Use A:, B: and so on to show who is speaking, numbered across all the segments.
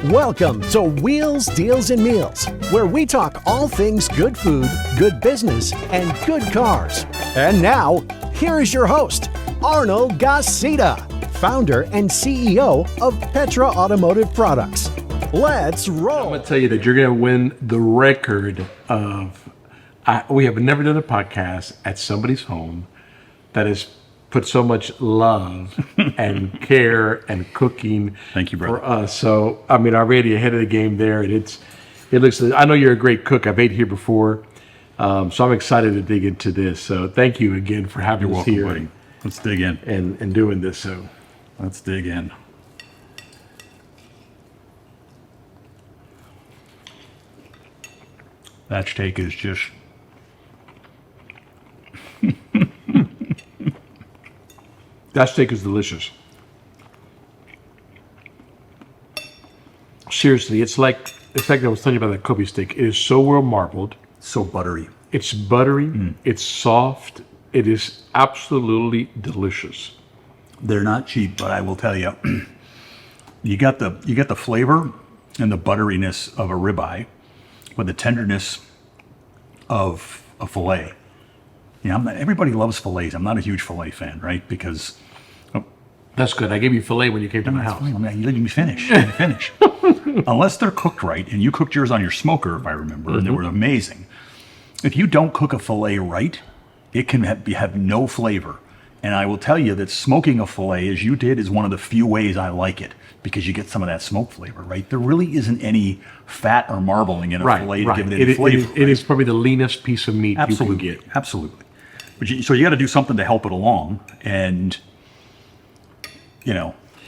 A: Welcome to Wheels, Deals, and Meals, where we talk all things good food, good business, and good cars. And now, here is your host, Arnold Gasita, founder and CEO of Petra Automotive Products. Let's roll.
B: I'm going to tell you that you're going to win the record of, we have never done a podcast at somebody's home that has put so much love and care and cooking
C: Thank you, brother.
B: for us. So, I mean, already ahead of the game there. And it looks, I know you're a great cook. I've ate here before. So I'm excited to dig into this. So thank you again for having
C: You're
B: us
C: welcome,
B: here
C: buddy. Let's dig in.
B: and doing this. So
C: Let's dig in. That steak is just...
B: that steak is delicious. Seriously, it's like I was telling you about that Kobe steak. It is so well marbled.
C: so buttery.
B: It's buttery. It's soft. It is absolutely delicious.
C: They're not cheap, but I will tell you, you get the flavor and the butteriness of a ribeye, with the tenderness of a fillet. You know, everybody loves fillets. I'm not a huge fillet fan, right? Because
B: That's good. I gave you filet when you came to my
C: that's
B: house.
C: fine. I mean, you let me finish. Unless they're cooked right, and you cooked yours on your smoker, if I remember, and they were amazing. If you don't cook a fillet right, it can have no flavor. And I will tell you that smoking a fillet, as you did, is one of the few ways I like it, because you get some of that smoke flavor, right? There really isn't any fat or marbling in a fillet to give it any flavor.
B: It is probably the leanest piece of meat
C: Absolutely,
B: you can get.
C: absolutely. But so you got to do something to help it along, and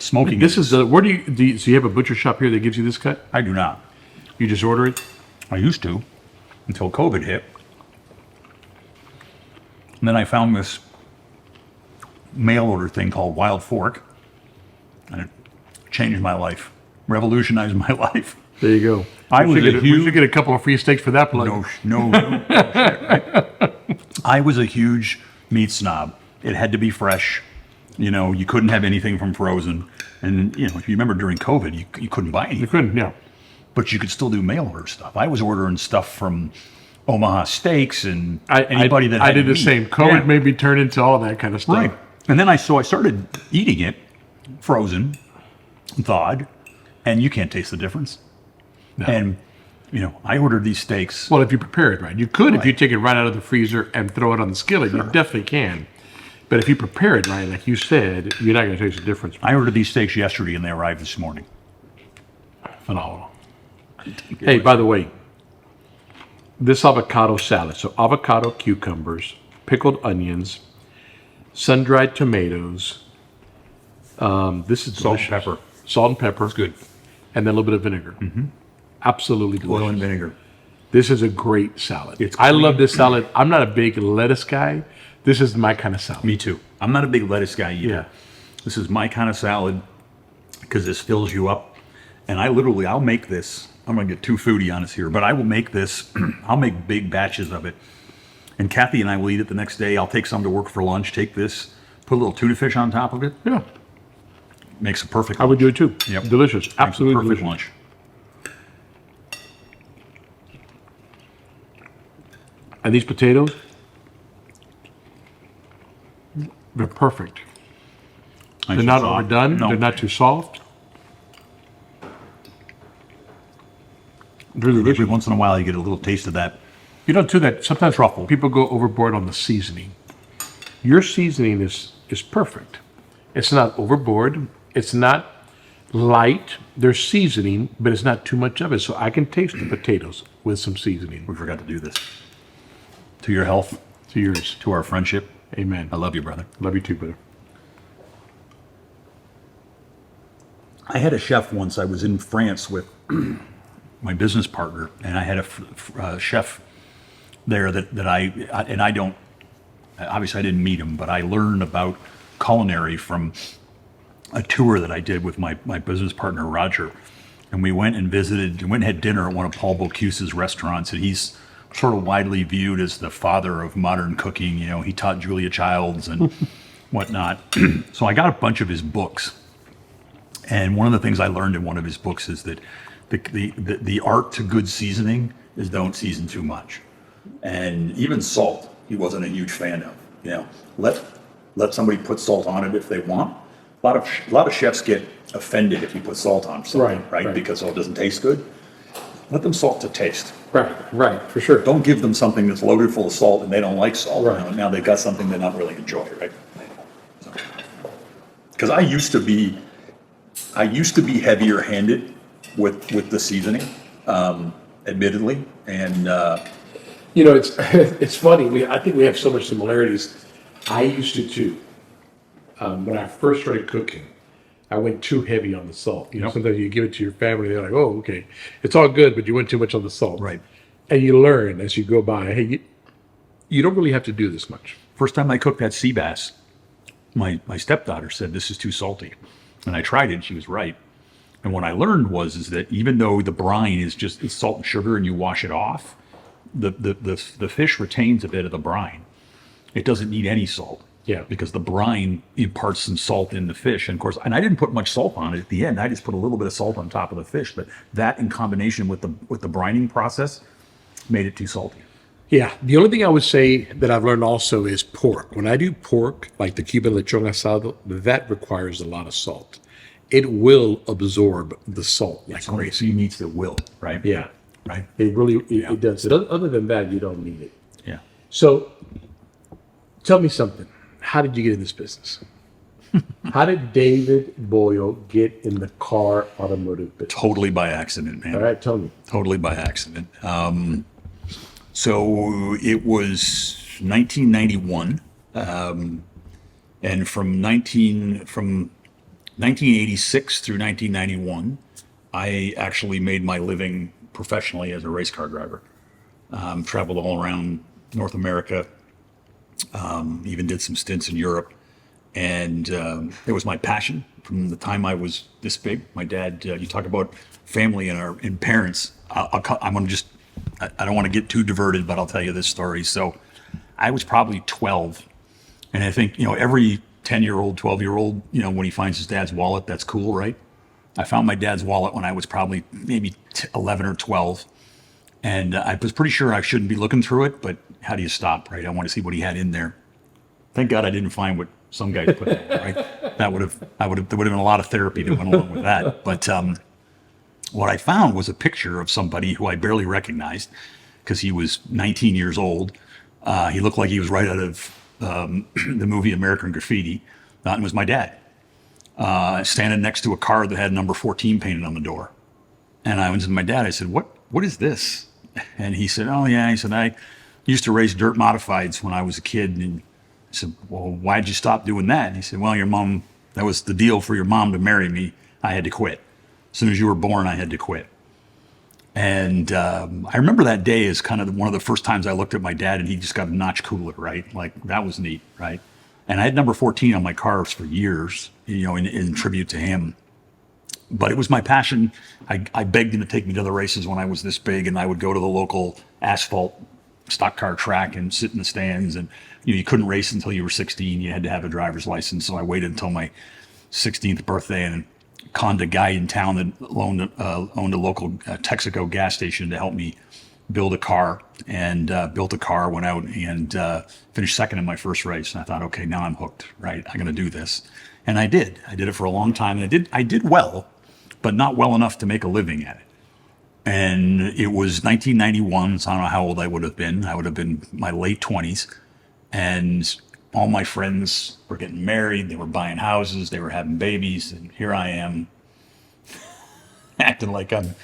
C: smoking.
B: This is where do you so you have a butcher shop here that gives you this cut?
C: I do not.
B: You just order it?
C: I used to, until COVID hit. And then I found this mail order thing called Wild Fork, and it changed my life, revolutionized my life.
B: There you go. We should get a couple of free steaks for that plug.
C: No shit, right? I was a huge meat snob. It had to be fresh. You couldn't have anything from frozen. And, if you remember during COVID, you couldn't buy anything.
B: You couldn't, yeah.
C: But you could still do mail order stuff. I was ordering stuff from Omaha Steaks and anybody that
B: I
C: had
B: did the
C: meat.
B: same. COVID made me turn into all that kind of stuff.
C: Right. And then I started eating it frozen, thawed, and you can't taste the difference.
B: No.
C: And, I ordered these steaks.
B: Well, if you prepare it right. You could if you take it right out of the freezer and throw it on the skillet. Sure. You definitely can. But if you prepare it right, like you said, you're not going to taste the difference.
C: I ordered these steaks yesterday and they arrived this morning.
B: Phenomenal. Hey, by the way, this avocado salad. So avocado, cucumbers, pickled onions, sun-dried tomatoes. This is
C: Salt
B: delicious.
C: and pepper.
B: Salt and pepper.
C: It's good.
B: And then a little bit of vinegar. Mm-hmm. Absolutely delicious.
C: Oil and vinegar.
B: This is a great salad.
C: I
B: love this salad. I'm not a big lettuce guy. This is my kind of salad.
C: Me too. I'm not a big lettuce guy either.
B: Yeah.
C: This is my kind of salad because this fills you up. And I'll make this. I'm going to get too foodie on us here, but I will make this. I'll make big batches of it. And Kathy and I will eat it the next day. I'll take some to work for lunch, take this, put a little tuna fish on top of it.
B: Yeah.
C: Makes a perfect
B: I would do it too.
C: Yep.
B: Delicious.
C: Makes a
B: Absolutely
C: perfect
B: delicious.
C: lunch.
B: And these potatoes, they're perfect.
C: Nice
B: They're not
C: and soft.
B: overdone.
C: No.
B: They're not too soft. They're delicious.
C: Every once in a while, you get a little taste of that.
B: You don't do that. Sometimes
C: Truffle.
B: people go overboard on the seasoning. Your seasoning is perfect. It's not overboard. It's not light. There's seasoning, but it's not too much of it. So I can taste the potatoes with some seasoning.
C: We forgot to do this. To your health,
B: To yours.
C: to our friendship.
B: Amen.
C: I love you, brother.
B: Love you too, brother.
C: I had a chef once. I was in France with my business partner, and I had a chef there that I don't, obviously I didn't meet him, but I learned about culinary from a tour that I did with my business partner, Roger. And we went and had dinner at one of Paul Bocuse's restaurants, and he's sort of widely viewed as the father of modern cooking. He taught Julia Childs and whatnot. So I got a bunch of his books. And one of the things I learned in one of his books is that the art to good seasoning is don't season too much. And even salt, he wasn't a huge fan of. You know, let somebody put salt on it if they want. A lot of chefs get offended if you put salt on something, right? Because it doesn't taste good. Let them salt to taste.
B: Right, for sure.
C: Don't give them something that's loaded full of salt and they don't like salt.
B: Right.
C: You know, now they've got something they not really enjoy, right? Because I used to be heavier-handed with the seasoning, admittedly, and
B: it's funny. I think we have so much similarities. I used to too. When I first started cooking, I went too heavy on the salt. Sometimes you give it to your family, they're like, "Oh, okay, it's all good," but you went too much on the salt.
C: Right.
B: And you learn as you go by. Hey, you don't really have to do this much.
C: first time I cooked that sea bass, my stepdaughter said, "This is too salty." And I tried it and she was right. And what I learned is that even though the brine is just it's salt and sugar and you wash it off, the fish retains a bit of the brine. It doesn't need any salt.
B: Yeah.
C: Because the brine imparts some salt in the fish. And of course, and I didn't put much salt on it at the end. I just put a little bit of salt on top of the fish. But that in combination with the brining process made it too salty.
B: Yeah. The only thing I would say that I've learned also is pork. When I do pork, like the Cuban lechon asado, that requires a lot of salt. It will absorb the salt like
C: Only
B: crazy.
C: sea meats that will, right?
B: Yeah.
C: Right?
B: It does. Other than that, you don't need it.
C: Yeah.
B: So tell me something. How did you get in this business? How did David Boyle get in the car automotive business?
C: Totally by accident, man.
B: All right, tell me.
C: Totally by accident. So it was 1991, and from 1986 through 1991, I actually made my living professionally as a race car driver. Traveled all around North America, even did some stints in Europe, and it was my passion from the time I was this big. My dad, you talk about family and parents. I'm going to just, I don't want to get too diverted, but I'll tell you this story. So I was probably 12, and I think, every 10-year-old, 12-year-old, when he finds his dad's wallet, that's cool, right? I found my dad's wallet when I was probably maybe 11 or 12. And I was pretty sure I shouldn't be looking through it, but how do you stop, right? I want to see what he had in there. Thank God I didn't find what some guys put in there, right? There would have been a lot of therapy that went along with that. But what I found was a picture of somebody who I barely recognized because he was 19 years old. He looked like he was right out of the movie American Graffiti. And it was my dad, standing next to a car that had number 14 painted on the door. And I went to my dad, I said, what is this? And he said, "Oh yeah." He said, "I used to race dirt modifieds when I was a kid." And I said, "Well, why'd you stop doing that?" And he said, "Well, your mom, that was the deal for your mom to marry me. I had to quit. As soon as you were born, I had to quit." And I remember that day as kind of one of the first times I looked at my dad and he just got a notch cooler, right? Like that was neat, right? And I had number 14 on my cars for years, in tribute to him. But it was my passion. I begged him to take me to the races when I was this big, and I would go to the local asphalt stock car track and sit in the stands. And you couldn't race until you were 16. You had to have a driver's license. So I waited until my 16th birthday and conned a guy in town that owned a local Texaco gas station to help me build a car. And built a car, went out and finished second in my first race. And I thought, okay, now I'm hooked, right? I'm going to do this. And I did. I did it for a long time, and I did well, but not well enough to make a living at it. And it was 1991, so I don't know how old I would have been. I would have been my late 20s. And all my friends were getting married, they were buying houses, they were having babies, and here I am acting like I'm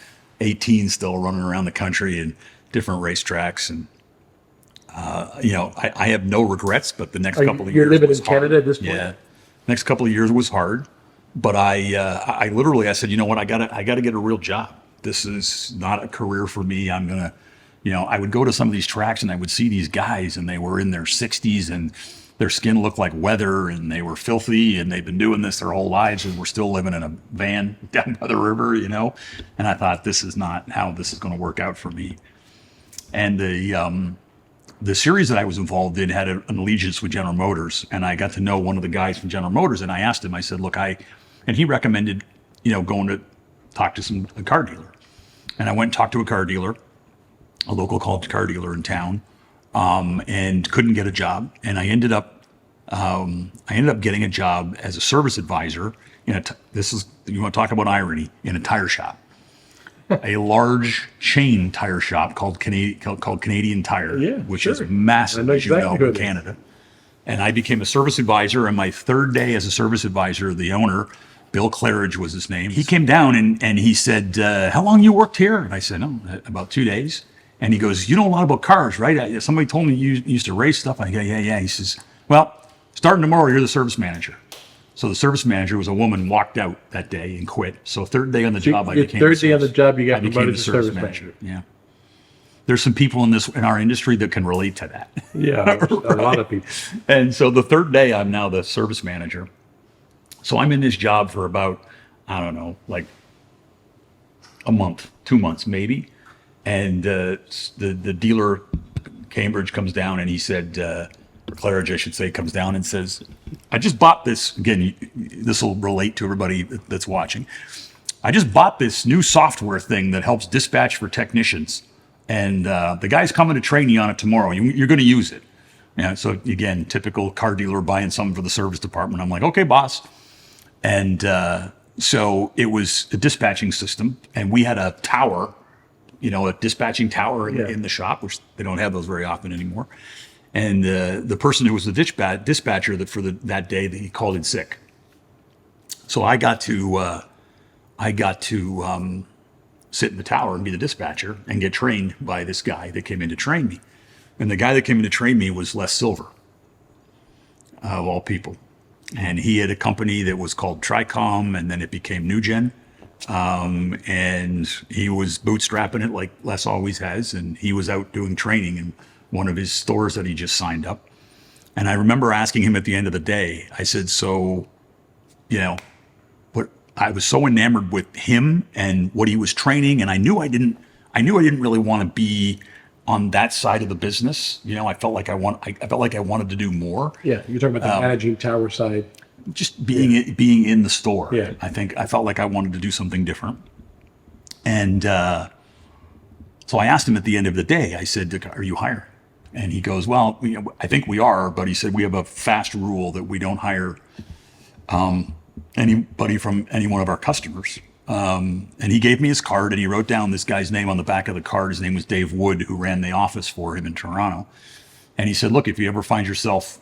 C: 18 still, running around the country in different racetracks. And, I have no regrets, but the next couple of years.
B: You're living in
C: was hard.
B: Canada at this point?
C: Yeah. Next couple of years was hard, but I literally said, you know what, I gotta get a real job. This is not a career for me. I'm gonna, I would go to some of these tracks and I would see these guys and they were in their 60s and their skin looked like weather and they were filthy and they've been doing this their whole lives and we're still living in a van down by the river, And I thought, this is not how this is going to work out for me. And the series that I was involved in had an allegiance with General Motors, and I got to know one of the guys from General Motors, and I asked him, I said, look, and he recommended going to talk to a car dealer. And I went and talked to a car dealer, a local car dealer in town, and couldn't get a job. And I ended up getting a job as a service advisor you want to talk about irony, in a tire shop, a large chain tire shop called Canadian Tire, which is massive, as you know, in Canada. And I became a service advisor. And my third day as a service advisor, the owner, Bill Claridge was his name, he came down and he said, how long you worked here? And I said, no, about 2 days. And he goes, you know a lot about cars, right? Somebody told me you used to race stuff. I go, yeah. He says, well, starting tomorrow, you're the service manager. So the service manager was a woman, walked out that day and quit. So third day on the job, I became
B: third day on the job, you got promoted to
C: service manager. Yeah. There's some people in our industry that can relate to that.
B: Yeah, right? A lot of people.
C: And so the third day, I'm now the service manager. So I'm in this job for about, I don't know, like a month, 2 months maybe. And the dealer, Cambridge, comes down and he said, or Claridge, I should say, comes down and says, I just bought this. Again, this will relate to everybody that's watching. I just bought this new software thing that helps dispatch for technicians. And the guy's coming to train you on it tomorrow. You're going to use it. Yeah. So again, typical car dealer buying something for the service department. I'm like, okay, boss. And so it was a dispatching system. And we had a tower, a dispatching tower in the shop, which they don't have those very often anymore. And the person who was the dispatcher that day, he called in sick. So I got to sit in the tower and be the dispatcher and get trained by this guy that came in to train me. And the guy that came in to train me was Les Silver, of all people. And he had a company that was called Tricom, and then it became NewGen. And he was bootstrapping it like Les always has. And he was out doing training in one of his stores that he just signed up. And I remember asking him at the end of the day, I said, so, I was so enamored with him and what he was training. And I knew I didn't really want to be on that side of the business. I felt like I wanted to do more.
B: Yeah. You're talking about the managing tower side.
C: Just being in the store.
B: Yeah.
C: I felt like I wanted to do something different. And so I asked him at the end of the day, I said, are you hiring? And he goes, well, I think we are, but he said, we have a fast rule that we don't hire anybody from any one of our customers. And he gave me his card and he wrote down this guy's name on the back of the card. His name was Dave Wood, who ran the office for him in Toronto. And he said, look, if you ever find yourself,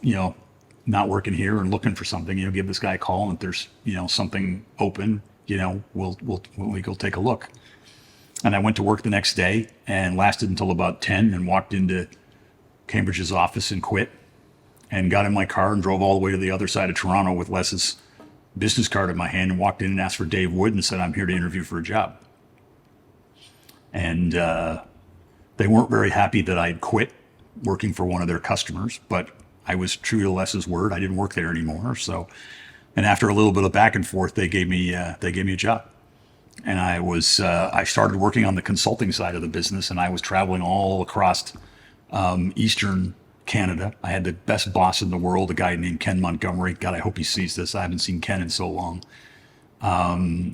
C: not working here and looking for something, give this guy a call. And if there's, something open, we'll go take a look. And I went to work the next day and lasted until about 10 and walked into Cambridge's office and quit and got in my car and drove all the way to the other side of Toronto with Les's business card in my hand and walked in and asked for Dave Wood and said, I'm here to interview for a job. And they weren't very happy that I'd quit working for one of their customers, but I was true to Les's word. I didn't work there anymore. So, and after a little bit of back and forth, they gave me a job. And I started working on the consulting side of the business, and I was traveling all across Eastern Canada. I had the best boss in the world, a guy named Ken Montgomery. God, I hope he sees this. I haven't seen Ken in so long.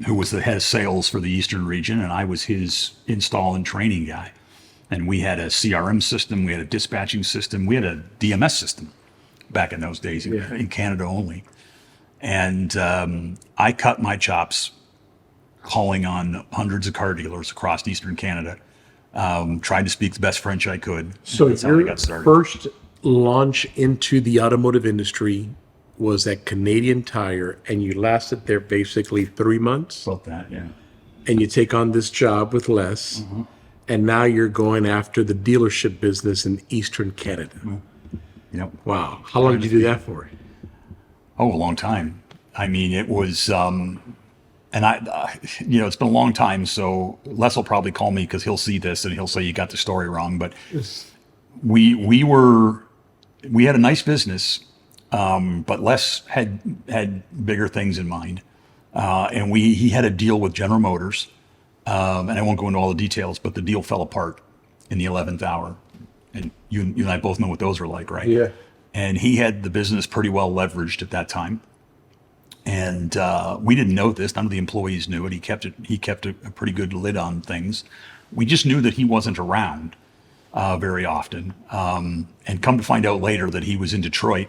C: Who was the head of sales for the Eastern region, and I was his install and training guy. And we had a CRM system, we had a dispatching system, we had a DMS system back in those days in Canada only. And I cut my chops calling on hundreds of car dealers across Eastern Canada. Tried to speak the best French I could.
B: So your first launch into the automotive industry was at Canadian Tire, and you lasted there basically 3 months.
C: About that, yeah.
B: And you take on this job with Les, and now you're going after the dealership business in Eastern Canada.
C: Yep.
B: Wow. How long did you do that for?
C: Oh, a long time. I mean, it was, and it's been a long time, so Les will probably call me because he'll see this and he'll say, you got the story wrong. But we had a nice business, but Les had bigger things in mind. And he had a deal with General Motors, and I won't go into all the details, but the deal fell apart in the 11th hour. And you and I both know what those are like, right?
B: Yeah.
C: And he had the business pretty well leveraged at that time. And we didn't know this. None of the employees knew it. He kept a pretty good lid on things. We just knew that he wasn't around very often. And come to find out later that he was in Detroit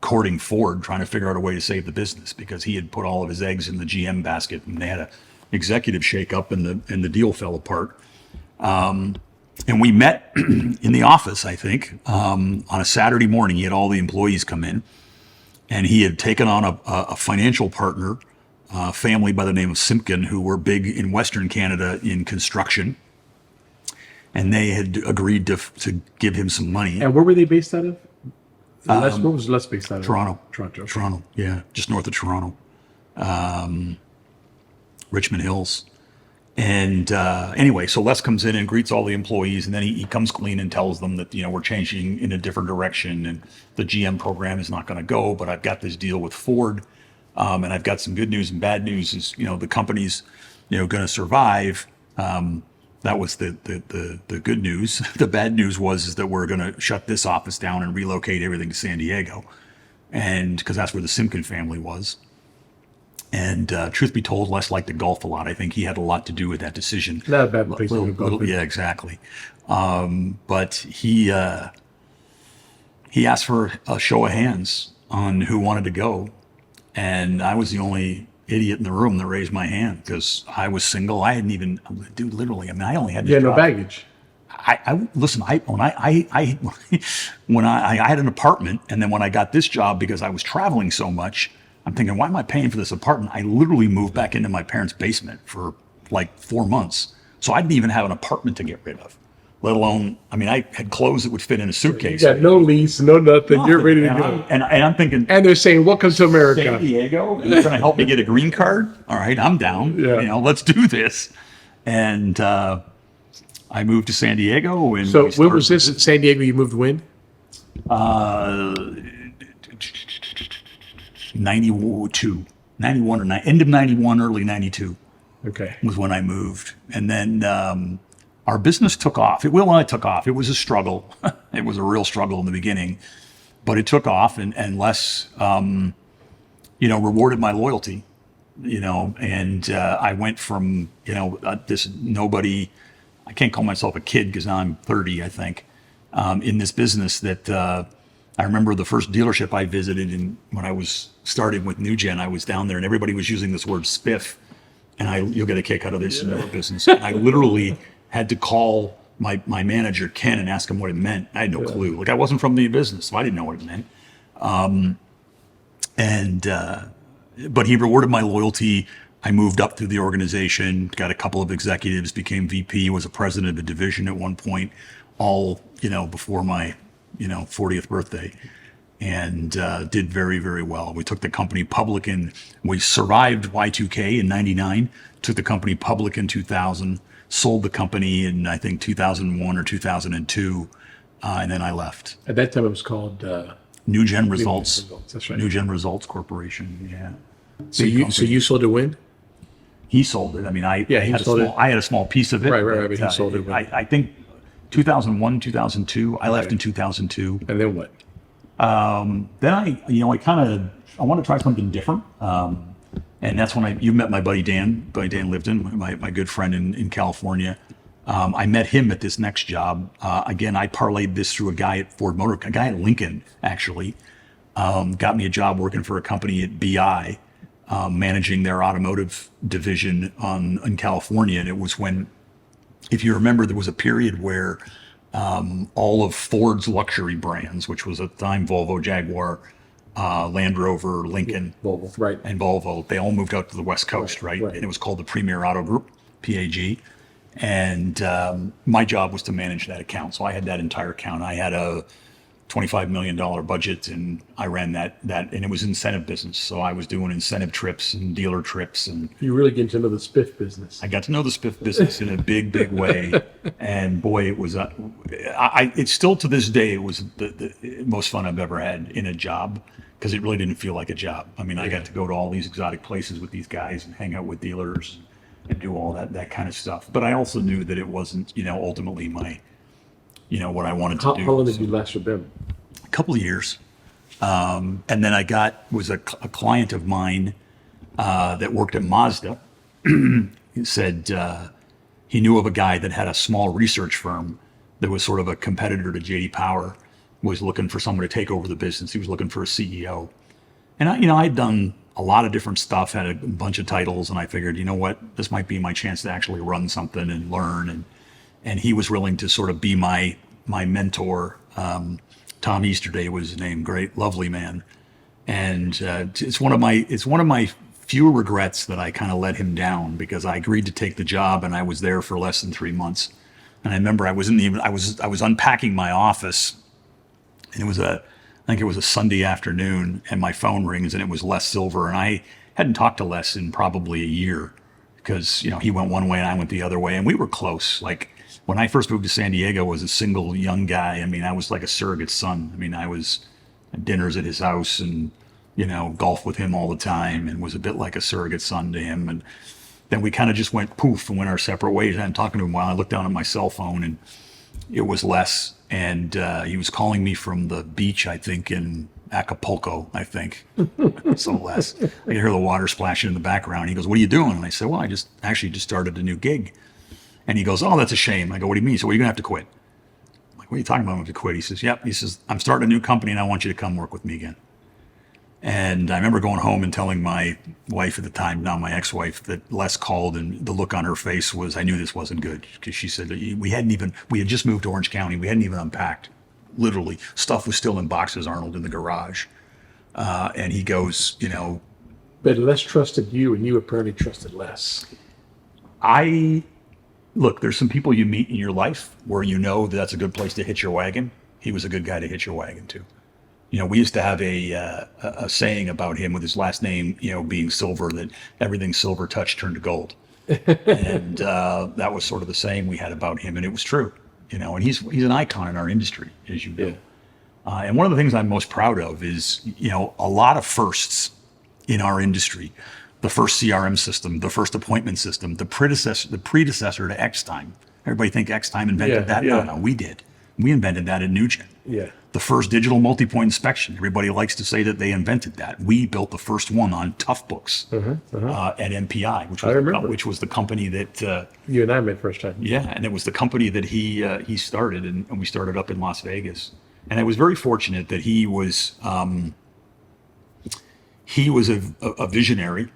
C: courting Ford, trying to figure out a way to save the business because he had put all of his eggs in the GM basket, and they had a executive shakeup, and the deal fell apart. And we met in the office, I think, on a Saturday morning. He had all the employees come in, and he had taken on a financial partner, family by the name of Simpkin, who were big in Western Canada in construction. And they had agreed to give him some money.
B: And where were they based out of? Where was Les based out of?
C: Toronto.
B: Toronto. Okay.
C: Toronto, yeah, just north of Toronto. Richmond Hills. And anyway, so Les comes in and greets all the employees, and then he comes clean and tells them that, we're changing in a different direction, and the GM program is not going to go, but I've got this deal with Ford, and I've got some good news and bad news is, the company's, going to survive. That was the good news. The bad news is that we're going to shut this office down and relocate everything to San Diego, and because that's where the Simpkin family was. And truth be told, Les liked to golf a lot. I think he had a lot to do with that decision.
B: Not a bad place to go.
C: Yeah, exactly. But he asked for a show of hands on who wanted to go, and I was the only idiot in the room that raised my hand because I was single. I hadn't even, dude, literally. I mean, I only had.
B: Yeah, no baggage.
C: Listen. When I had an apartment, and then when I got this job because I was traveling so much. I'm thinking, why am I paying for this apartment? I literally moved back into my parents' basement for like 4 months. So I didn't even have an apartment to get rid of, let alone, I had clothes that would fit in a suitcase.
B: You got no lease, no nothing. You're ready to go.
C: And I'm thinking.
B: And they're saying, welcome to America.
C: San Diego? You're going to help me get a green card? All right, I'm down.
B: Yeah.
C: Let's do this. And I moved to San Diego. And
B: so when was this? San Diego, you moved when?
C: 92, 91 or end of 91, early 92.
B: Okay.
C: Was when I moved. And then our business took off. It took off. It was a struggle. It was a real struggle in the beginning, but it took off, and Les, rewarded my loyalty, and I went from, this nobody, I can't call myself a kid because now I'm 30, I think, in this business that, I remember the first dealership I visited, and when I was starting with New Gen, I was down there and everybody was using this word spiff, and you'll get a kick out of this in our business. And I literally had to call my manager, Ken, and ask him what it meant. I had no clue. Like, I wasn't from the business, so I didn't know what it meant. But he rewarded my loyalty. I moved up through the organization, got a couple of executives, became VP, was a president of a division at one point, all, before my 40th birthday, and did very, very well. We took the company public we survived Y2K in 99, took the company public in 2000, sold the company in, I think, 2001 or 2002, and then I left.
B: At that time, it was called
C: New Gen Results.
B: That's right.
C: New Gen Results Corporation, yeah.
B: So you sold it when?
C: He sold it. I had a small piece of it.
B: Right, but he sold it when?
C: I think 2001, 2002. I left in 2002.
B: And then what?
C: Then I want to try something different. And that's when you met my buddy Dan. Buddy Dan Lipton, my good friend in California. I met him at this next job. Again, I parlayed this through a guy at Ford Motor, a guy at Lincoln, actually. Got me a job working for a company at BI, managing their automotive division in California. And it was when, if you remember, there was a period where all of Ford's luxury brands, which was at the time Volvo, Jaguar, Land Rover, Lincoln,
B: Volvo, right,
C: and Volvo, they all moved out to the West Coast, right? And it was called the Premier Auto Group, PAG. And my job was to manage that account. So I had that entire account. I had a $25 million budget, and I ran that, and it was incentive business. So I was doing incentive trips and dealer trips, and
B: you really get to know the spiff business.
C: I got to know the spiff business in a big, big way. And boy, it was, it's still to this day, it was the most fun I've ever had in a job, because it really didn't feel like a job. I mean, I got to go to all these exotic places with these guys and hang out with dealers and do all that kind of stuff. But I also knew that it wasn't, ultimately my, what I wanted to do.
B: How long did you last with them?
C: A couple of years. And then a client of mine that worked at Mazda. He said he knew of a guy that had a small research firm that was sort of a competitor to JD Power, was looking for someone to take over the business. He was looking for a CEO. And I'd done a lot of different stuff, had a bunch of titles, and I figured, you know what, this might be my chance to actually run something and learn. And he was willing to sort of be my mentor. Tom Easterday was his name, great, lovely man. And it's one of my few regrets that I kind of let him down, because I agreed to take the job and I was there for less than 3 months. And I remember I was unpacking my office, and I think it was a Sunday afternoon, and my phone rings, and it was Les Silver. And I hadn't talked to Les in probably a year, because, he went one way and I went the other way, and we were close. Like, when I first moved to San Diego, I was a single young guy. I was like a surrogate son. I was at dinners at his house and, golf with him all the time, and was a bit like a surrogate son to him. And then we kind of just went poof and went our separate ways. I hadn't talked to him while. I looked down at my cell phone, and it was Les. And he was calling me from the beach, I think, in Acapulco, I think. So Les, I could hear the water splashing in the background. He goes, "What are you doing?" And I said, "Well, I just started a new gig." And he goes, "Oh, that's a shame." I go, "What do you mean?" So, "Well, you're going to have to quit." I'm like, "What are you talking about? I'm going to quit?" He says, "Yep." He says, "I'm starting a new company and I want you to come work with me again." And I remember going home and telling my wife at the time, now my ex-wife, that Les called, and the look on her face was, I knew this wasn't good, because she said we had just moved to Orange County. We hadn't even unpacked. Literally, stuff was still in boxes, Arnold, in the garage. And he goes,
B: But Les trusted you, and you apparently trusted Les.
C: Look, there's some people you meet in your life where that's a good place to hitch your wagon. He was a good guy to hitch your wagon to. We used to have a saying about him with his last name, being Silver, that everything Silver touched turned to gold. And that was sort of the saying we had about him, and it was true. And he's an icon in our industry, as you know. Yeah. And one of the things I'm most proud of is, a lot of firsts in our industry. The first CRM system, the first appointment system, the predecessor to Xtime. Everybody think Xtime invented that? Yeah. No, we did. We invented that at NewGen.
B: Yeah.
C: The first digital multi-point inspection. Everybody likes to say that they invented that. We built the first one on Tough Books at MPI, which was the company that
B: you and I met first time.
C: Yeah, and it was the company that he started, and we started up in Las Vegas. And I was very fortunate that he was a visionary.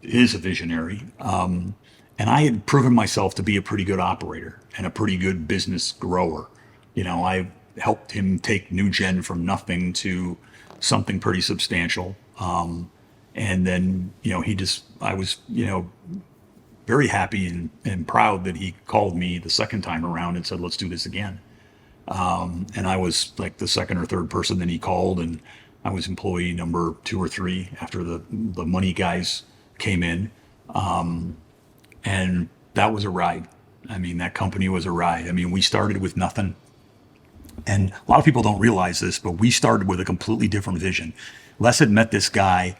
C: Is a visionary. And I had proven myself to be a pretty good operator and a pretty good business grower. I helped him take NewGen from nothing to something pretty substantial. And then, I was, very happy and proud that he called me the second time around and said, "Let's do this again." And I was like the second or third person that he called, and I was employee number 2 or 3 after the money guys came in. And that was a ride. That company was a ride. We started with nothing. And a lot of people don't realize this, but we started with a completely different vision. Les had met this guy,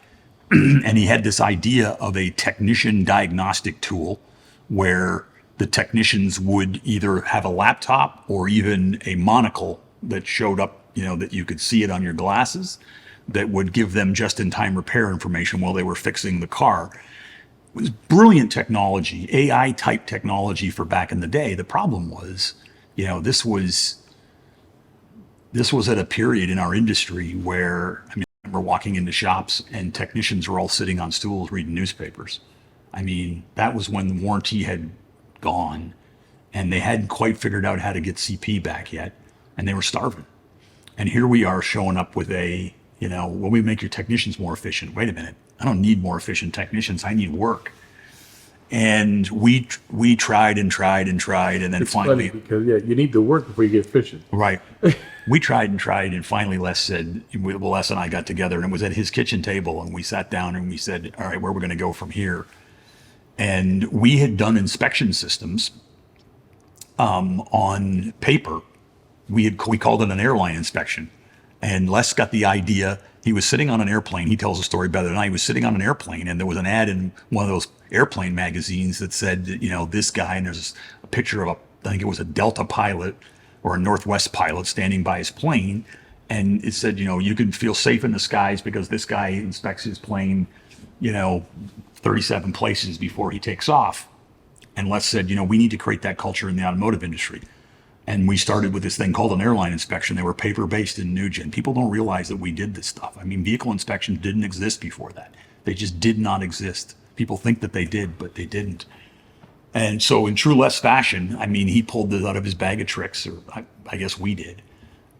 C: and he had this idea of a technician diagnostic tool where the technicians would either have a laptop or even a monocle that showed up, that you could see it on your glasses, that would give them just-in-time repair information while they were fixing the car. It was brilliant technology, AI-type technology for back in the day. The problem was, this was at a period in our industry where, I remember walking into shops and technicians were all sitting on stools reading newspapers. That was when the warranty had gone, and they hadn't quite figured out how to get CP back yet, and they were starving. And here we are showing up with well, we make your technicians more efficient. Wait a minute. I don't need more efficient technicians. I need work. And we tried and tried and tried, and then
B: it's
C: finally,
B: funny because you need the work before you get efficient.
C: Right. We tried and tried, and finally Les said, Les and I got together, and it was at his kitchen table, and we sat down and we said, all right, where we're going to go from here. And we had done inspection systems on paper. We called it an airline inspection. And Les got the idea. He was sitting on an airplane. He tells a story better than I. He was sitting on an airplane, and there was an ad in one of those airplane magazines that said, this guy, and there's a picture of I think it was a Delta pilot or a Northwest pilot standing by his plane, And it said, you can feel safe in the skies because this guy inspects his plane, 37 places before he takes off. And Les said, we need to create that culture in the automotive industry. And we started with this thing called an airline inspection. They were paper-based in Nugent. People don't realize that we did this stuff. I mean, vehicle inspections didn't exist before that. They just did not exist. People think that they did, but they didn't. And so in true Les fashion, I mean, he pulled it out of his bag of tricks, or I guess we did.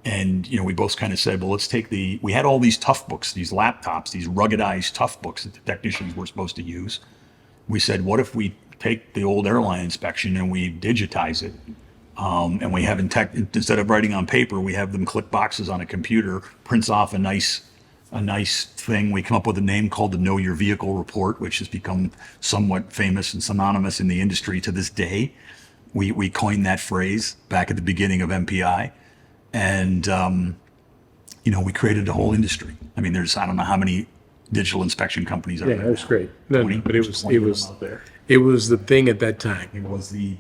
C: And, we both kind of said, well, let's take we had all these tough books, these laptops, these ruggedized tough books that the technicians were supposed to use. We said, what if we take the old airline inspection and we digitize it? And we have instead of writing on paper, we have them click boxes on a computer, prints off a nice thing. We come up with a name called the Know Your Vehicle Report, which has become somewhat famous and synonymous in the industry to this day. We coined that phrase back at the beginning of MPI. And, we created a whole industry. I mean, I don't know how many digital inspection companies are there.
B: Yeah, it was great. No,
C: 20,
B: but it was
C: 20 of them out there.
B: it was the thing at that time.
C: It was the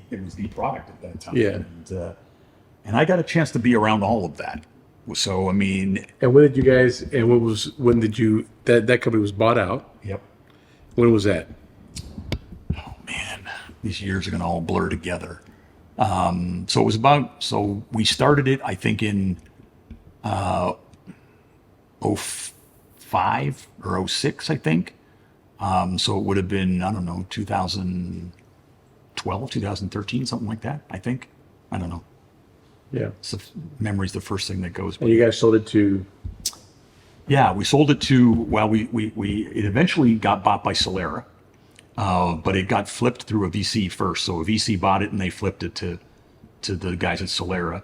C: product at that time.
B: Yeah.
C: And I got a chance to be around all of that. So, I mean,
B: And when did you guys? And when did you? That company was bought out.
C: yep.
B: When was that?
C: Oh man, these years are going to all blur together. So we started it, I think in, 05 or 06, I think. So it would have been, I don't know, 2012, 2013, something like that, I think. I don't know.
B: Yeah.
C: So memory's the first thing that goes.
B: And you guys sold it to.
C: Yeah, we sold it to, it eventually got bought by Solera, but it got flipped through a VC first. So a VC bought it and they flipped it to the guys at Solera,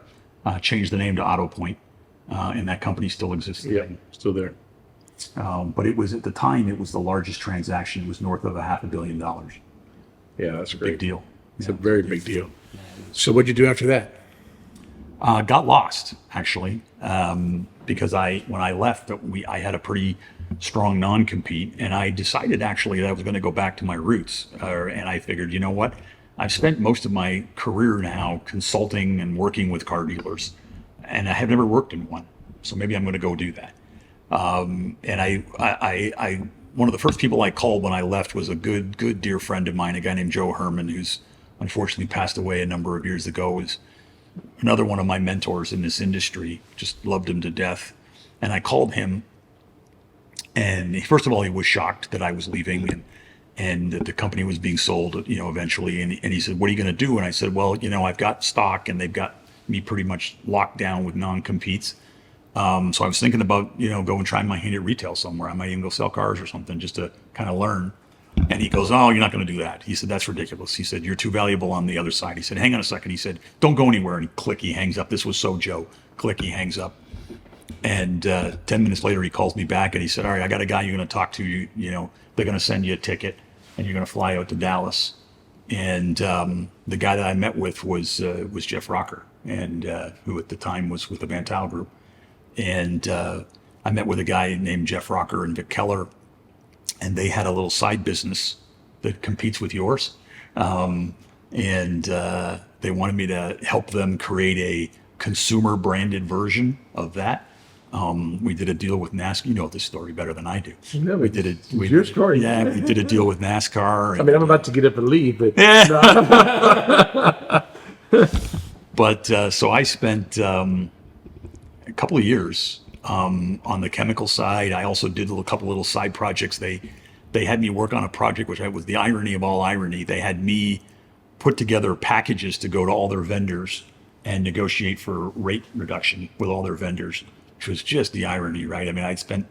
C: changed the name to AutoPoint, and that company still exists
B: Yeah,
C: today.
B: still there.
C: But it was, at the time, it was the largest transaction. It was north of $500 million.
B: Yeah, that's great.
C: Big deal.
B: It's a very big deal. So what'd you do after that?
C: Got lost, actually, because when I left, I had a pretty strong non-compete, and I decided actually that I was going to go back to my roots. And I figured, you know what? I've spent most of my career now consulting and working with car dealers, and I have never worked in one. So maybe I'm going to go do that. And I one of the first people I called when I left was a good dear friend of mine, a guy named Joe Herman, who's unfortunately passed away a number of years ago. Was another one of my mentors in this industry. Just loved him to death. And I called him, and first of all, he was shocked that I was leaving and that the company was being sold, eventually. And he said, "What are you going to do?" And I said, "Well, I've got stock, and they've got me pretty much locked down with non-competes. So I was thinking about, go and try my hand at retail somewhere. I might even go sell cars or something just to kind of learn." And he goes, "Oh, you're not going to do that." He said, "That's ridiculous." He said, "You're too valuable on the other side." He said, "Hang on a second." He said, "Don't go anywhere." And click, he hangs up. This was so Joe. Click, he hangs up. And 10 minutes later, he calls me back and he said, "All right, I got a guy you're going to talk to. They're going to send you a ticket and you're going to fly out to Dallas." And the guy that I met with was Jeff Rocker, and who at the time was with the Van Tuyl Group. And I met with a guy named Jeff Rocker and Vic Keller, and they had a little side business that competes with yours. And they wanted me to help them create a consumer branded version of that. We did a deal with NASCAR. You know this story better than I do.
B: No,
C: We did it.
B: It's your story.
C: Yeah, we did a deal with NASCAR.
B: I mean, I'm about to get up and leave, but
C: But so I spent a couple of years on the chemical side. I also did a couple little side projects. They had me work on a project which was the irony of all irony. They had me put together packages to go to all their vendors and negotiate for rate reduction with all their vendors, which was just the irony, right? I mean, I'd spent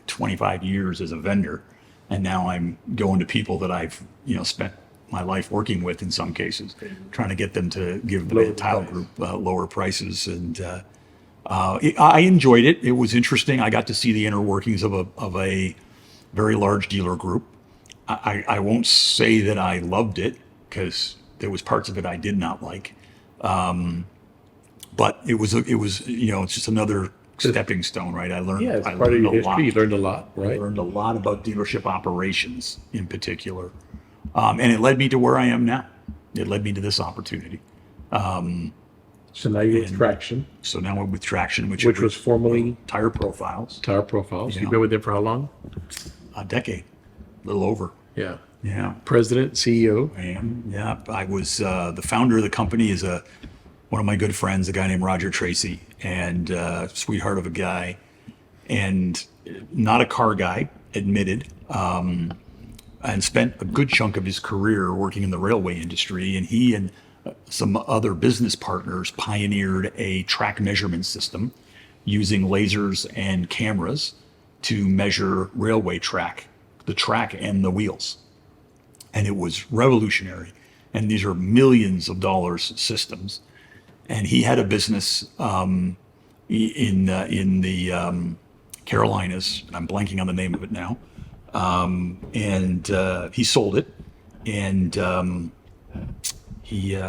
C: 25 years as a vendor, and now I'm going to people that I've spent my life working with in some cases, trying to get them to give the Van Tuyl Group lower prices. And I enjoyed it. It was interesting. I got to see the inner workings of a very large dealer group. I won't say that I loved it, because there was parts of it I did not like. But it was it's just another stepping stone, right? I learned.
B: yeah, it's
C: I
B: part of
C: learned
B: your
C: a
B: history.
C: lot.
B: You learned a lot,
C: I
B: right?
C: learned a lot about dealership operations in particular. And it led me to where I am now. It led me to this opportunity.
B: So now you're with
C: And
B: Traction,
C: So now we're with Traction, which
B: was formerly
C: Tire Profiles,
B: Tire Profiles.
C: Yeah.
B: You've been with them for how long?
C: a decade, a little over.
B: Yeah.
C: Yeah.
B: President, CEO.
C: And yeah, I was the founder of the company is one of my good friends, a guy named Roger Tracy, and sweetheart of a guy, and not a car guy, admitted, and spent a good chunk of his career working in the railway industry. And he and some other business partners pioneered a track measurement system using lasers and cameras to measure railway track, the track and the wheels. And it was revolutionary. And these are millions of dollars systems. And he had a business in the Carolinas, and I'm blanking on the name of it now. And he sold it, and he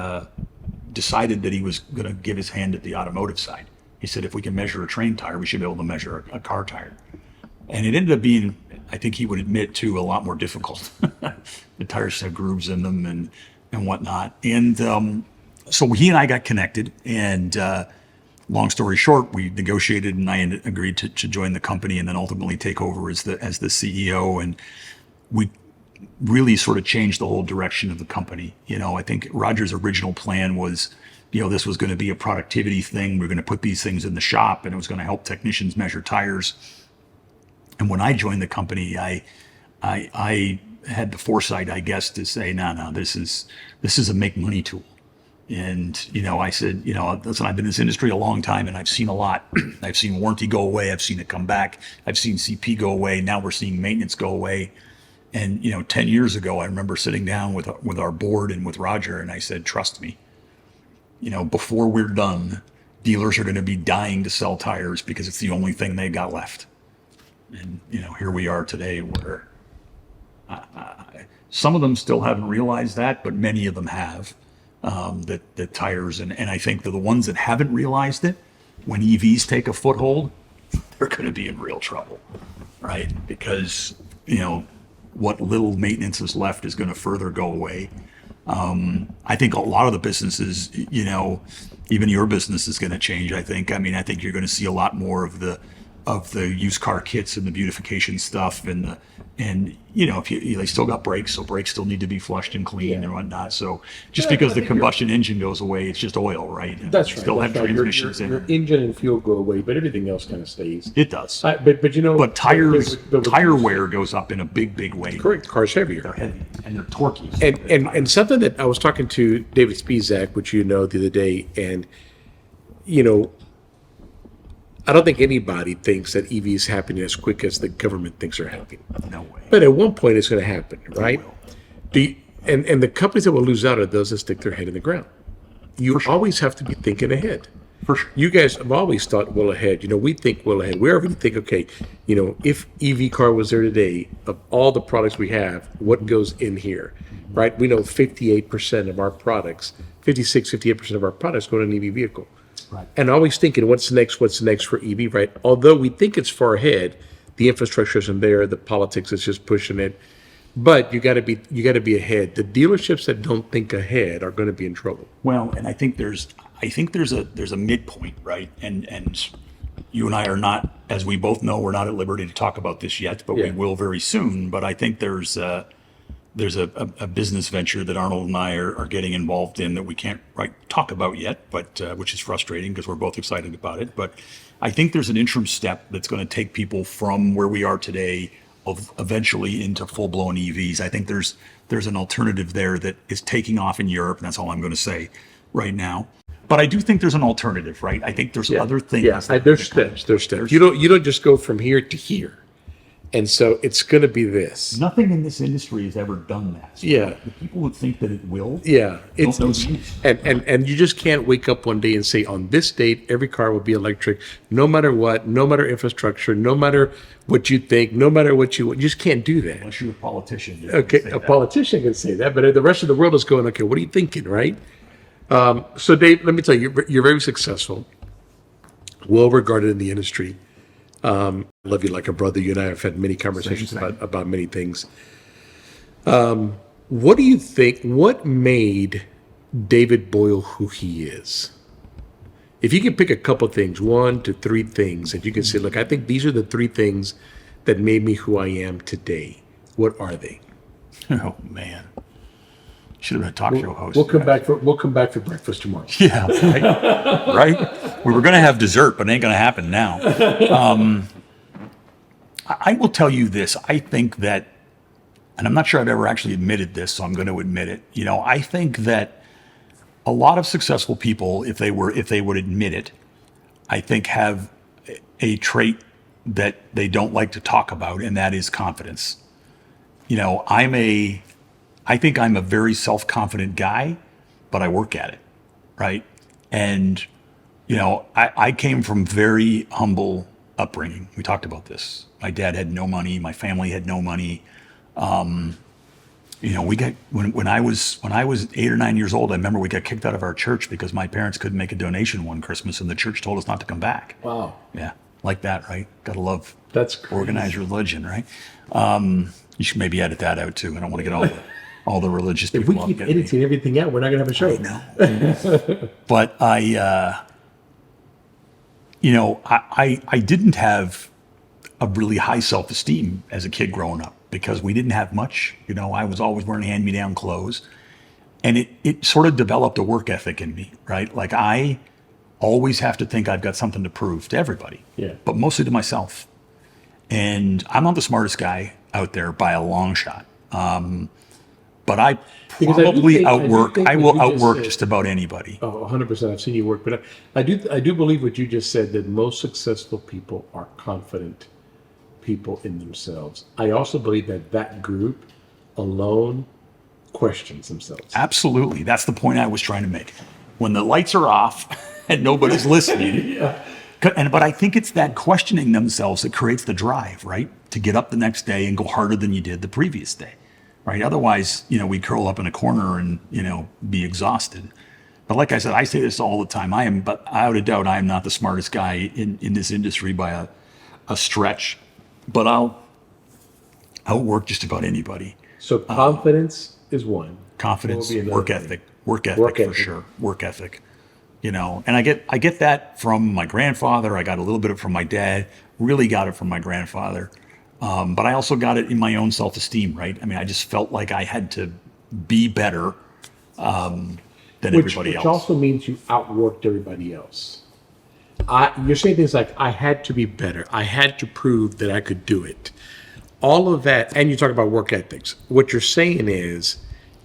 C: decided that he was going to give his hand at the automotive side. He said, if we can measure a train tire, we should be able to measure a car tire. And it ended up being, I think he would admit, too, a lot more difficult. The tires have grooves in them and whatnot. And so he and I got connected, and long story short, we negotiated, and I agreed to join the company and then ultimately take over as the CEO. And we really sort of changed the whole direction of the company. I think Roger's original plan was, this was going to be a productivity thing. We're going to put these things in the shop, and it was going to help technicians measure tires. And when I joined the company, I had the foresight, I guess, to say, no, this is a make money tool. And, I said, listen, I've been in this industry a long time, and I've seen a lot. I've seen warranty go away. I've seen it come back. I've seen CP go away. Now we're seeing maintenance go away. And, 10 years ago, I remember sitting down with our board and with Roger, and I said, trust me, before we're done, dealers are going to be dying to sell tires because it's the only thing they got left. And, here we are today where some of them still haven't realized that, but many of them have. That tires, and I think that the ones that haven't realized it, when EVs take a foothold, they're going to be in real trouble, right? Because, what little maintenance is left is going to further go away. I think a lot of the businesses, even your business is going to change, I think. I think you're going to see a lot more of the used car kits and the beautification stuff, and if they still got brakes, so brakes still need to be flushed and cleaned and whatnot. So just because the combustion engine goes away, it's just oil, right?
B: That's right.
C: Still have transmissions in
B: your engine and fuel go away, but everything else kind of stays.
C: It does.
B: But
C: tires, tire wear goes up in a big way.
B: Correct. Cars heavier.
C: They're heavy and they're torquey.
B: And something that I was talking to David Spizak, which the other day, and I don't think anybody thinks that EV is happening as quick as the government thinks they're happening.
C: No way.
B: But at one point, it's going to happen, right? And the companies that will lose out are those that stick their head in the ground. You always have to be thinking ahead.
C: For sure.
B: You guys have always thought well ahead. We think well ahead. We already think, okay, if EV car was there today, of all the products we have, what goes in here, right? We know 58% of our products, 58% of our products go to an EV vehicle.
C: Right.
B: And always thinking, what's next for EV, right? Although we think it's far ahead, the infrastructure isn't there, the politics is just pushing it. But you got to be ahead. The dealerships that don't think ahead are going to be in trouble.
C: Well, and I think there's a midpoint, right? And you and I are not, as we both know, we're not at liberty to talk about this yet, but we will very soon. But I think there's a business venture that Arnold and I are getting involved in that we can't talk about yet, but which is frustrating because we're both excited about it. But I think there's an interim step that's going to take people from where we are today of eventually into full-blown EVs. I think there's an alternative there that is taking off in Europe, and that's all I'm going to say right now. But I do think there's an alternative, right? I think there's other things.
B: Yeah, there's steps. You don't just go from here to here. And so it's going to be this.
C: Nothing in this industry has ever done that. So
B: Yeah.
C: the people who think that it will.
B: Yeah, it's
C: don't know the use.
B: and you just can't wake up one day and say on this date every car will be electric, no matter what, no matter infrastructure, no matter what you think, no matter what you just can't do that.
C: Unless you're a politician. you
B: Okay,
C: can say
B: a
C: that.
B: politician can say that, but the rest of the world is going, okay, what are you thinking, right? So Dave, let me tell you, you're very successful, well regarded in the industry. I love you like a brother. You and I have had many conversations
C: Same.
B: about many things. What do you think? What made David Boyle who he is? If you could pick a couple things, 1 to 3 things, and you can say, look, I think these are the 3 things that made me who I am today. What are they?
C: Oh man, should have been a talk show host.
B: We'll come back for breakfast tomorrow.
C: Yeah, right. We were going to have dessert, but it ain't going to happen now. I will tell you this. I think that, and I'm not sure I've ever actually admitted this, so I'm going to admit it. I think that a lot of successful people, if they would admit it, I think have a trait that they don't like to talk about, and that is confidence. I think I'm a very self-confident guy, but I work at it, right? And, I came from very humble upbringing. We talked about this. My dad had no money. My family had no money. We got, when I was 8 or 9 years old, I remember we got kicked out of our church because my parents couldn't make a donation one Christmas and the church told us not to come back.
B: Wow.
C: Yeah. Like that, right? Gotta love
B: That's crazy.
C: Organized religion, right? You should maybe edit that out too. I don't want to get all the religious
B: If
C: people.
B: we keep editing everything out, we're not going to have a show.
C: I know. But I didn't have a really high self-esteem as a kid growing up because we didn't have much. I was always wearing hand-me-down clothes. And it sort of developed a work ethic in me, right? Like I always have to think I've got something to prove to everybody, but mostly to myself. And I'm not the smartest guy out there by a long shot. But I probably I will outwork just about anybody.
B: Oh, 100%. I've seen you work. But I do believe what you just said, that most successful people are confident people in themselves. I also believe that group alone questions themselves.
C: Absolutely. That's the point I was trying to make. When the lights are off and nobody's listening. But I think it's that questioning themselves that creates the drive, right? To get up the next day and go harder than you did the previous day, right? Otherwise, we curl up in a corner and, be exhausted. But like I said, I say this all the time. But without a doubt, I am not the smartest guy in this industry by a stretch. But I'll outwork just about anybody.
B: So confidence is one.
C: Confidence, work ethic for sure. Work ethic. And I get that from my grandfather. I got a little bit of it from my dad. Really got it from my grandfather. But I also got it in my own self-esteem, right? I mean, I just felt like I had to be better than everybody else.
B: Which also means you outworked everybody else. You're saying things like, I had to be better. I had to prove that I could do it. All of that, and you talk about work ethics. What you're saying is,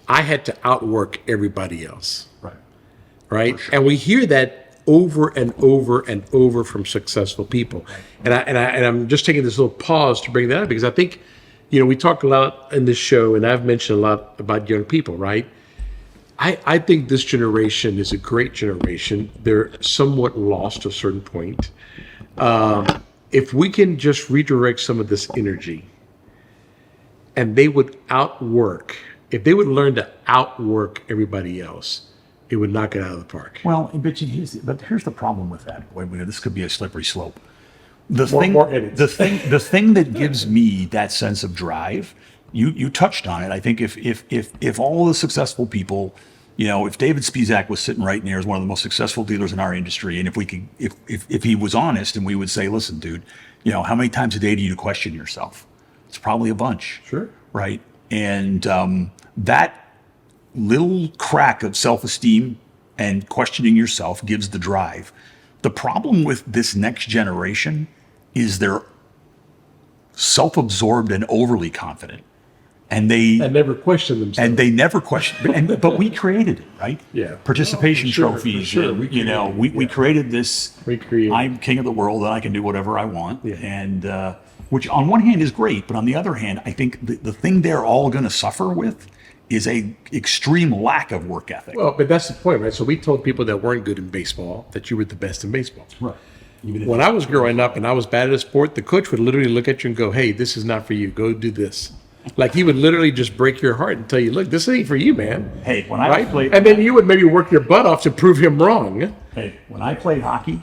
B: I had to outwork everybody else. Right? Sure. And we hear that over and over and over from successful people. Right. And I'm just taking this little pause to bring that up because I think, we talk a lot in this show, and I've mentioned a lot about young people, right? I think this generation is a great generation. They're somewhat lost to a certain point. If we can just redirect some of this energy, and they would if they would learn to outwork everybody else, it would knock it out of the park.
C: Well, but here's the problem with that. This could be a slippery slope. The thing that gives me that sense of drive, you touched on it. I think if all the successful people, if David Spizak was sitting right near as one of the most successful dealers in our industry, and if he was honest, and we would say, listen, dude, how many times a day do you question yourself? It's probably a bunch.
B: Sure.
C: Right. And that little crack of self-esteem and questioning yourself gives the drive. The problem with this next generation is they're self-absorbed and overly confident. And they
B: never question themselves.
C: And they never question. But we created it, right?
B: Yeah.
C: Participation trophies. Sure. We created this. I'm king of the world and I can do whatever I want. Yeah. And which on one hand is great, but on the other hand, I think the thing they're all going to suffer with is a extreme lack of work ethic.
B: Well, but that's the point, right? So we told people that weren't good in baseball that you were the best in baseball.
C: Right.
B: When I was growing up and I was bad at a sport, the coach would literally look at you and go, hey, this is not for you. Go do this. Like he would literally just break your heart and tell you, look, this ain't for you, man.
C: Hey, when I played...
B: And then you would maybe work your butt off to prove him wrong.
C: Hey, when I played hockey,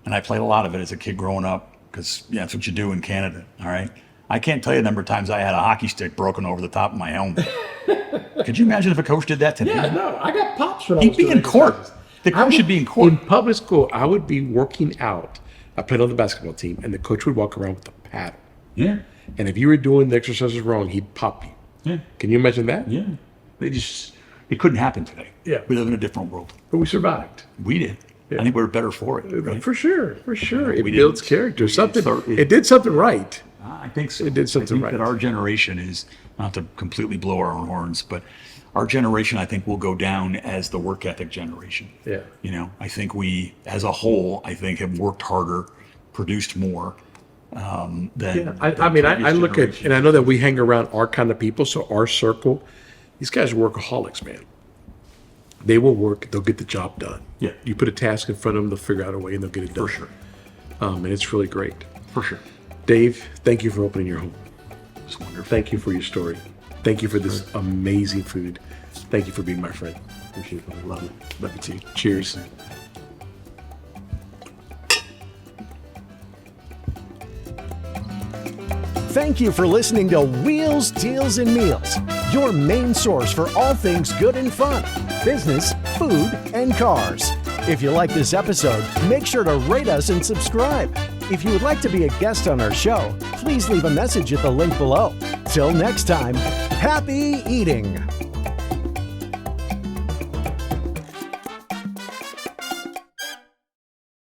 C: and I played a lot of it as a kid growing up, because that's what you do in Canada, all right? I can't tell you the number of times I had a hockey stick broken over the top of my helmet. Could you imagine if a coach did that to me?
B: Yeah, no, I got pops when I
C: was He'd be in court. The coach should be in court.
B: In public school, I would be working out. I played on the basketball team, and the coach would walk around with a paddle.
C: Yeah.
B: And if you were doing the exercises wrong, he'd pop you.
C: Yeah.
B: Can you imagine that?
C: Yeah. It couldn't happen today.
B: Yeah.
C: We live in a different world.
B: But we survived.
C: We did. I think we're better for it. Right?
B: For sure. It
C: We
B: builds
C: didn't-
B: character.
C: it-
B: It did something right.
C: I think so.
B: It did something
C: I think
B: right.
C: that our generation is, not to completely blow our own horns, but our generation, I think, will go down as the work ethic generation.
B: Yeah.
C: You know, I think we, as a whole, I think have worked harder, produced more than.
B: Yeah, I
C: than
B: mean, I
C: previous
B: look at,
C: generations.
B: and I know that we hang around our kind of people, so our circle, these guys are workaholics, man. They will work, they'll get the job done.
C: Yeah.
B: You put a task in front of them, they'll figure out a way and they'll get it done.
C: For sure.
B: And it's really great.
C: For sure.
B: Dave, thank you for opening your home.
C: It's wonderful.
B: Thank you for your story. Thank you for this amazing food. Thank you for being my friend.
C: Appreciate it. Love it.
B: Love you too. Cheers.
A: Thank you for listening to Wheels, Deals, and Meals, your main source for all things good and fun, business, food, and cars. If you like this episode, make sure to rate us and subscribe. If you would like to be a guest on our show, please leave a message at the link below. Till next time, happy eating!